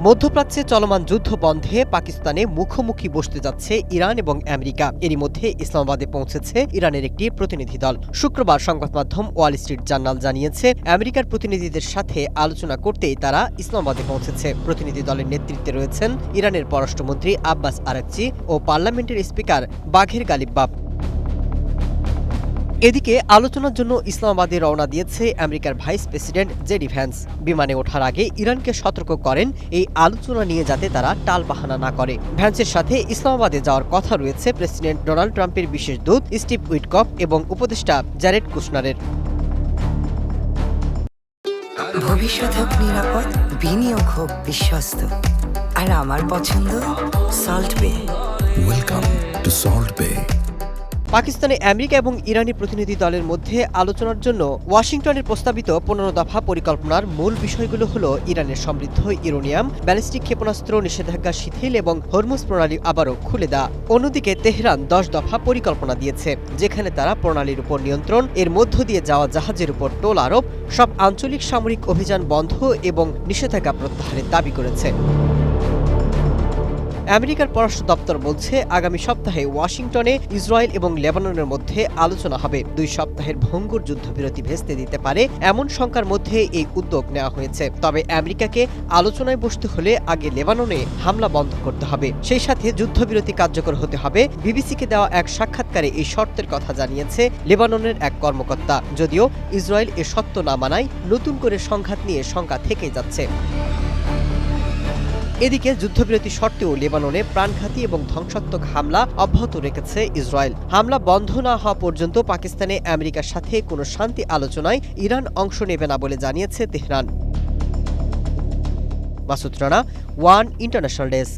মধ্যপ্রাচ্যে চলমান যুদ্ধ বন্ধে পাকিস্তানে মুখোমুখি বসতে যাচ্ছে ইরান এবং আমেরিকা। এরই মধ্যে ইসলামাবাদে পৌঁছেছে ইরানের একটি প্রতিনিধি দল। শুক্রবার সংবাদ মাধ্যম ওয়াল স্ট্রিট জার্নাল জানিয়েছে, আমেরিকার প্রতিনিধিদের সাথে আলোচনা করতেই তারা ইসলামাবাদে পৌঁছেছে। প্রতিনিধি দলের নেতৃত্বে রয়েছেন ইরানের পররাষ্ট্রমন্ত্রী আব্বাস আরাকচি ও পার্লামেন্টের স্পিকার বাঘের গালিব। এদিকে আলোচনার জন্য ইসলামাবাদে রওনা দিয়েছে আমেরিকার ভাইস প্রেসিডেন্ট জেডি ভ্যান্স। বিমানে ওঠার আগে ইরানকে সতর্ক করেন এই আলোচনা নিয়ে যাতে তারা টালবাহানা না করে। ভ্যান্সের সাথে ইসলামাবাদে যাওয়ার কথা রয়েছে প্রেসিডেন্ট ডোনাল্ড ট্রাম্পের বিশেষ দূত স্টিভ উইটকফ এবং উপদেষ্টা জ্যারেড কুশনারের। ভবিষ্যৎ হোক নিরাপদ, বিনিয়োগ হোক বিশ্বস্ত, আর আমার পছন্দ সল্ট বে। ওয়েলকাম টু সল্ট বে। পাকিস্তানে আমেরিকা এবং ইরানি প্রতিনিধি দলের মধ্যে আলোচনার জন্য ওয়াশিংটনের প্রস্তাবিত 15 দফা পরিকল্পনার মূল বিষয়গুলো হলো ইরানের সমৃদ্ধ ইউরেনিয়াম, ব্যালিস্টিক ক্ষেপণাস্ত্র নিষেধাজ্ঞা শিথিল এবং হরমুজ প্রণালী আবারও খুলে দেওয়া। অন্যদিকে তেহরান 10 দফা পরিকল্পনা দিয়েছে, যেখানে তারা প্রণালীর উপর নিয়ন্ত্রণ, এর মধ্য দিয়ে যাওয়া জাহাজের উপর টোল আরোপ, সব আঞ্চলিক সামরিক অভিযান বন্ধ এবং নিষেধাজ্ঞা প্রত্যাহারের দাবি করেছে। আমেরিকার পররাষ্ট্র দপ্তর বলছে, আগামী সপ্তাহে ওয়াশিংটনে ইসরায়েল এবং লেবাননের মধ্যে আলোচনা হবে। 2 সপ্তাহের ভঙ্গুর যুদ্ধবিরতি ভেস্তে দিতে পারে এমন শঙ্কার মধ্যে এই উদ্যোগ নেওয়া হয়েছে। তবে আমেরিকাকে আলোচনায় বসতে হলে আগে লেবাননে হামলা বন্ধ করতে হবে, সেই সাথে যুদ্ধবিরতি কার্যকর হতে হবে। বিবিসিকে দেওয়া এক সাক্ষাৎকারে এই শর্তের কথা জানিয়েছে লেবাননের এক কর্মকর্তা। যদিও ইসরায়েল এ শর্ত না মানায় নতুন করে সংঘাত নিয়ে শঙ্কা থেকেই যাচ্ছে। এদিকে যুদ্ধবিরতি সত্ত্বেও লেবাননে প্রাণঘাতী এবং ধ্বংসাত্মক হামলা অব্যাহত রেখেছে ইসরায়েল। হামলা বন্ধ না হওয়া পর্যন্ত পাকিস্তানে আমেরিকার সাথে কোনো শান্তি আলোচনায় ইরান অংশ নেবে না বলে জানিয়েছে Tehran. Masud Rana, one international desk.